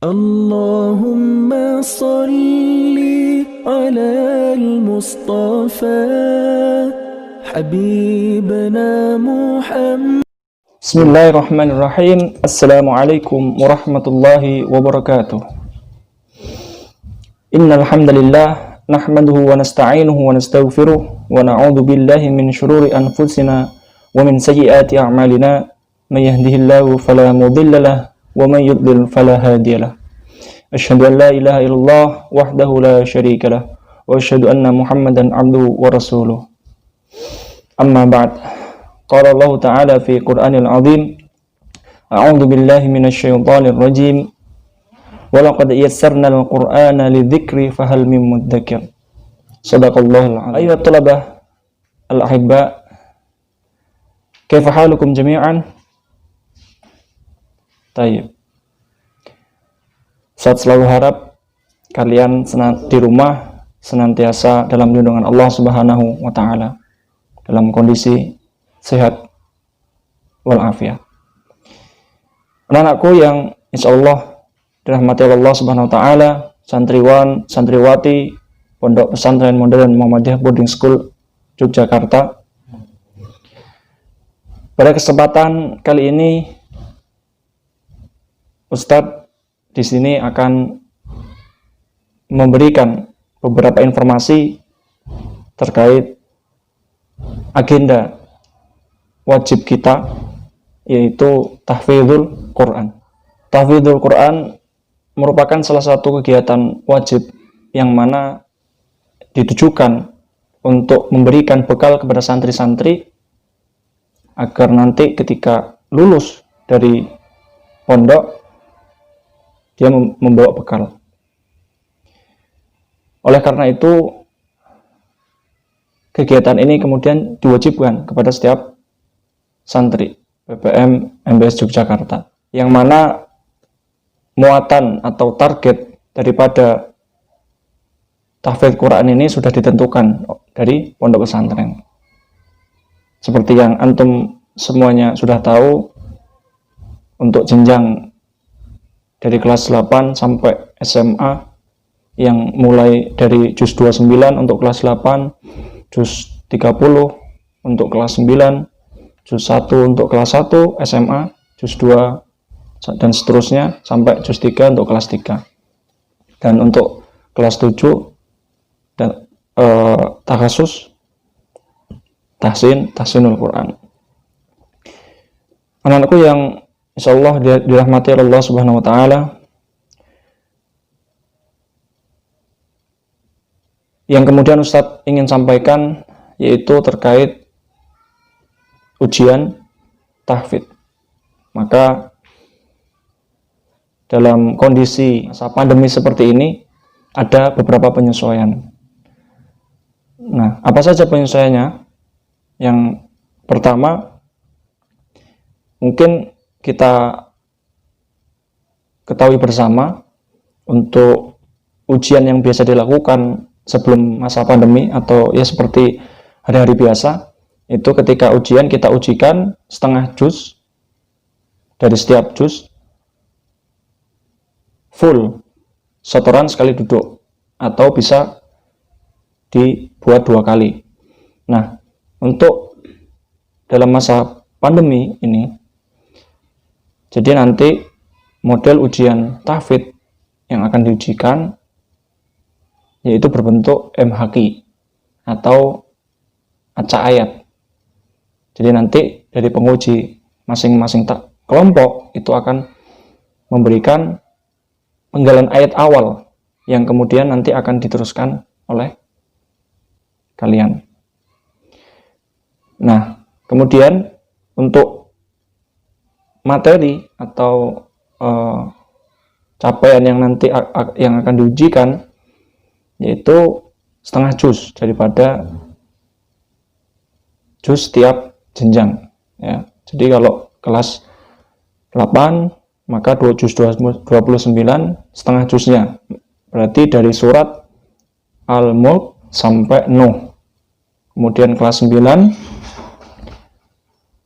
اللهم صل على المصطفى حبيبنا محمد. Bismillahirrahmanirrahim. Assalamualaikum warahmatullahi wabarakatuh. Innal hamdalillah nahmaduhu wa nasta'inuhu wa nastaghfiruh wa na'udzu billahi min shururi anfusina wa min sayyiati a'malina. May yahdihillahu fala mudilla lahu wa may yudlil fala hadiya lahu. Asyhadu an la ilaha illallah wahdahu la syarika lahu wa asyhadu anna Muhammadan 'abduhu wa rasuluh. Amma ba'd. Qala Allah Ta'ala fi Qur'anil 'azim. A'udzu billahi minasyaitonir rajim. Wa laqad yassarnal Qur'ana lidzikri fahal mim mudzakir. Shadaqallahul 'azim. Ayyuhat thalabah al-ahibba, kaifa halukum jami'an? Tayyib. Saya selalu harap kalian di rumah senantiasa dalam lindungan Allah Subhanahu wa Ta'ala, dalam kondisi sehat walafiat. Anak-anakku yang insya Allah dirahmati Allah Subhanahu wa Ta'ala, santriwan, santriwati Pondok Pesantren Modern Muhammadiyah Boarding School Yogyakarta. Pada kesempatan kali ini Ustadz di sini akan memberikan beberapa informasi terkait agenda wajib kita, yaitu tahfidzul Quran. Tahfidzul Quran merupakan salah satu kegiatan wajib yang mana ditujukan untuk memberikan bekal kepada santri-santri agar nanti ketika lulus dari pondok dia membawa bekal. Oleh karena itu, kegiatan ini kemudian diwajibkan kepada setiap santri PPM MBS Yogyakarta, yang mana muatan atau target daripada tahfidz Quran ini sudah ditentukan dari pondok pesantren. Seperti yang antum semuanya sudah tahu, untuk jenjang dari kelas 8 sampai SMA yang mulai dari juz 29 untuk kelas 8, juz 30 untuk kelas 9, juz 1 untuk kelas 1 SMA, juz 2 dan seterusnya sampai juz 3 untuk kelas 3. Dan untuk kelas 7 dan takhasus tahsinul Quran. Anak-anakku yang insyaallah dirahmati Allah Subhanahu wa Ta'ala, yang kemudian Ustadz ingin sampaikan yaitu terkait ujian tahfidz. Maka dalam kondisi masa pandemi seperti ini ada beberapa penyesuaian. Nah, apa saja penyesuaiannya? Yang pertama, mungkin kita ketahui bersama, untuk ujian yang biasa dilakukan sebelum masa pandemi atau ya seperti hari-hari biasa, itu ketika ujian kita ujikan setengah juz dari setiap juz full, setoran sekali duduk, atau bisa dibuat 2 kali. Nah, untuk dalam masa pandemi ini, jadi nanti model ujian tahfidz yang akan diujikan yaitu berbentuk MHQ atau acak ayat. Jadi nanti dari penguji masing-masing kelompok itu akan memberikan penggalan ayat awal yang kemudian nanti akan diteruskan oleh kalian. Nah, kemudian untuk materi atau capaian yang nanti yang akan diujikan yaitu setengah juz daripada juz setiap jenjang, ya. Jadi kalau kelas 8 maka 2 juz 29 setengah juznya, berarti dari surat Al-Mulk sampai Nuh. Kemudian kelas 9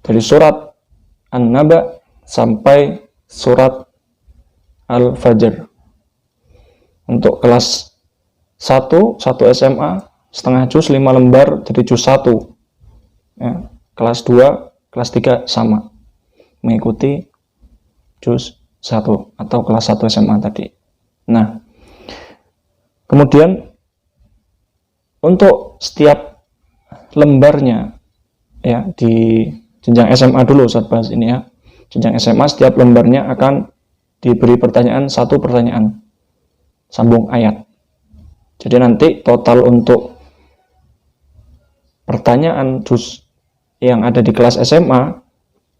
dari surat An-Naba sampai surat Al-Fajr. Untuk kelas 1 SMA setengah juz 5 lembar jadi juz 1 ya. Kelas 2, kelas 3 sama mengikuti juz 1 atau kelas 1 SMA tadi. Nah, kemudian untuk setiap lembarnya ya, di jenjang SMA dulu Ustaz bahas ini ya. Jenjang SMA setiap lembarnya akan diberi pertanyaan, 1 pertanyaan sambung ayat. Jadi nanti total untuk pertanyaan juz yang ada di kelas SMA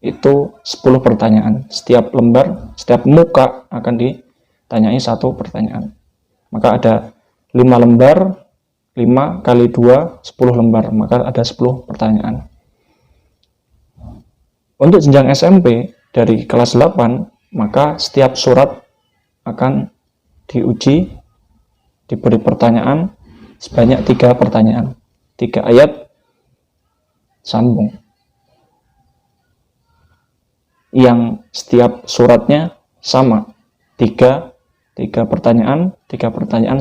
itu 10 pertanyaan. Setiap lembar, setiap muka akan ditanyai 1 pertanyaan. Maka ada 5 lembar, 5 kali 2, 10 lembar. Maka ada 10 pertanyaan. Untuk jenjang SMP dari kelas 8, maka setiap surat akan diuji, diberi pertanyaan sebanyak 3 pertanyaan. 3 ayat sambung. Yang setiap suratnya sama. 3 pertanyaan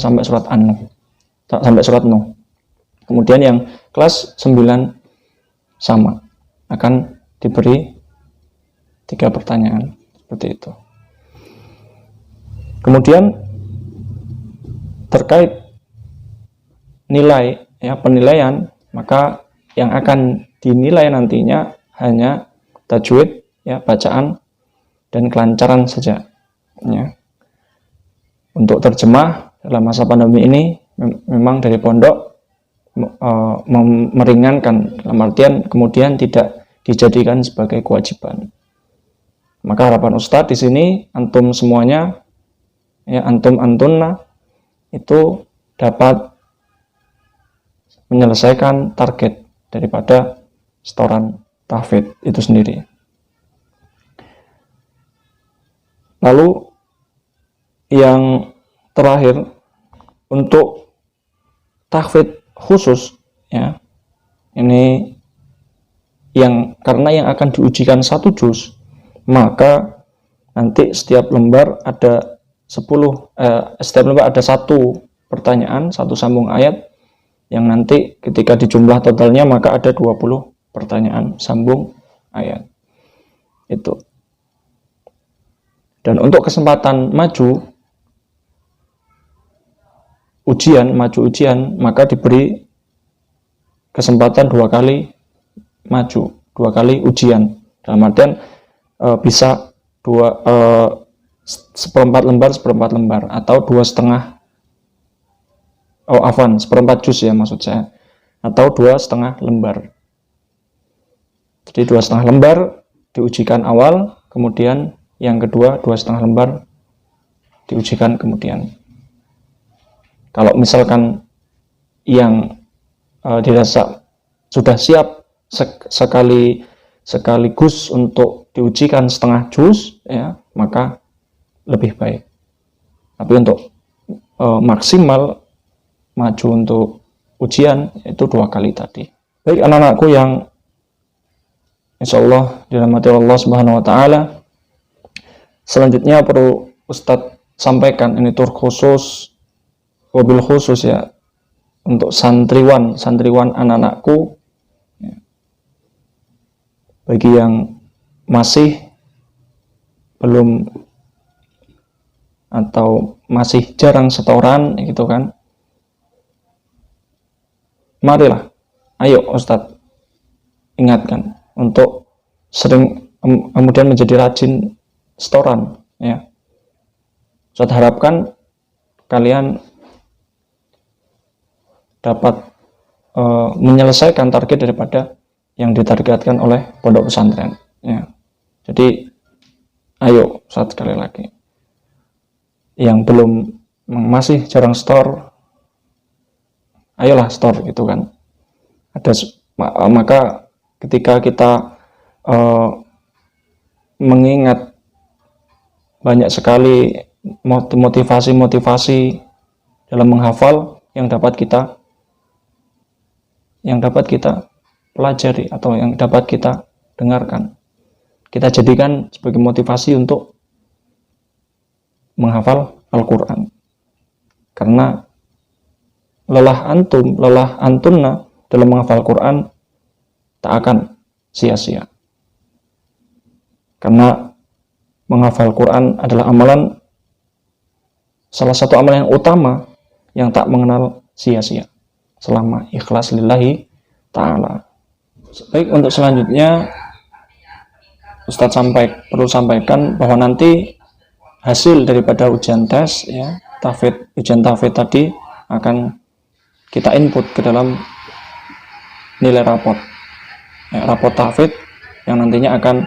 sampai surat An-Nuh. Sampai surat Nuh. Kemudian yang kelas 9 sama. Akan diberi 3 pertanyaan. Seperti itu. Kemudian terkait nilai ya, penilaian, maka yang akan dinilai nantinya hanya tajwid ya, bacaan dan kelancaran saja ya. Untuk terjemah dalam masa pandemi ini memang dari pondok meringankan, dalam artian kemudian tidak dijadikan sebagai kewajiban. Maka harapan Ustadz di sini antum semuanya ya, antunna itu dapat menyelesaikan target daripada setoran tahfidz itu sendiri. Lalu yang terakhir untuk tahfidz khusus ya, ini yang karena yang akan diujikan 1 juz, maka nanti setiap lembar ada 10 setiap lembar ada 1 pertanyaan, 1 sambung ayat yang nanti ketika dijumlah totalnya maka ada 20 pertanyaan sambung ayat. Itu. Dan untuk kesempatan maju ujian, maka diberi kesempatan 2 kali maju, 2 kali ujian. Dalam artian bisa 1/4 lembar atau 2,5 1/4 juz ya maksud saya, atau 2,5 lembar. Jadi 2,5 lembar diujikan awal, kemudian yang kedua 2,5 lembar diujikan kemudian. Kalau misalkan yang dirasa sudah siap sekaligus untuk diujikan setengah juz ya, maka lebih baik. Tapi untuk maksimal maju untuk ujian itu 2 kali tadi. Baik anak-anakku yang insyaallah dirahmati Allah Subhanahu wa taala, selanjutnya perlu Ustadz sampaikan, ini terkhusus wabil khusus ya, untuk santriwan anak-anakku ya. Bagi yang masih belum atau masih jarang setoran gitu kan, marilah, ayo Ustadz ingatkan untuk sering kemudian menjadi rajin setoran ya. Ustadz harapkan kalian dapat menyelesaikan target daripada yang ditargetkan oleh pondok pesantren ya. Jadi ayo Ustadz sekali lagi, yang belum masih jarang store, ayolah store gitu kan. Maka ketika kita mengingat banyak sekali motivasi dalam menghafal yang dapat kita pelajari atau yang dapat kita dengarkan, kita jadikan sebagai motivasi untuk menghafal Al-Quran. Karena lelah antunna dalam menghafal Quran tak akan sia-sia. Karena menghafal Quran adalah salah satu amalan yang utama yang tak mengenal sia-sia selama ikhlas lillahi ta'ala. Baik, untuk selanjutnya Ustadz perlu sampaikan bahwa nanti hasil daripada ujian tes ya, ujian tahfidz tadi akan kita input ke dalam nilai rapot tahfidz yang nantinya akan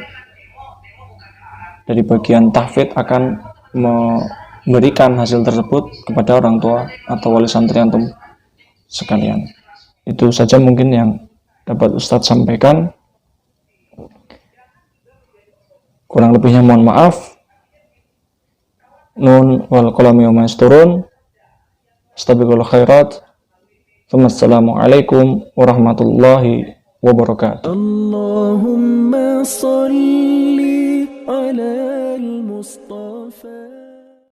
dari bagian tahfidz akan memberikan hasil tersebut kepada orang tua atau wali santri antum sekalian. Itu saja mungkin yang dapat Ustadz sampaikan. Kurang lebihnya mohon maaf. Nun wal qalami wa ma yasturun. Astaghfirullah khairat. Wassalamualaikum warahmatullahi wabarakatuh. Allahumma salli ala al-Mustafa.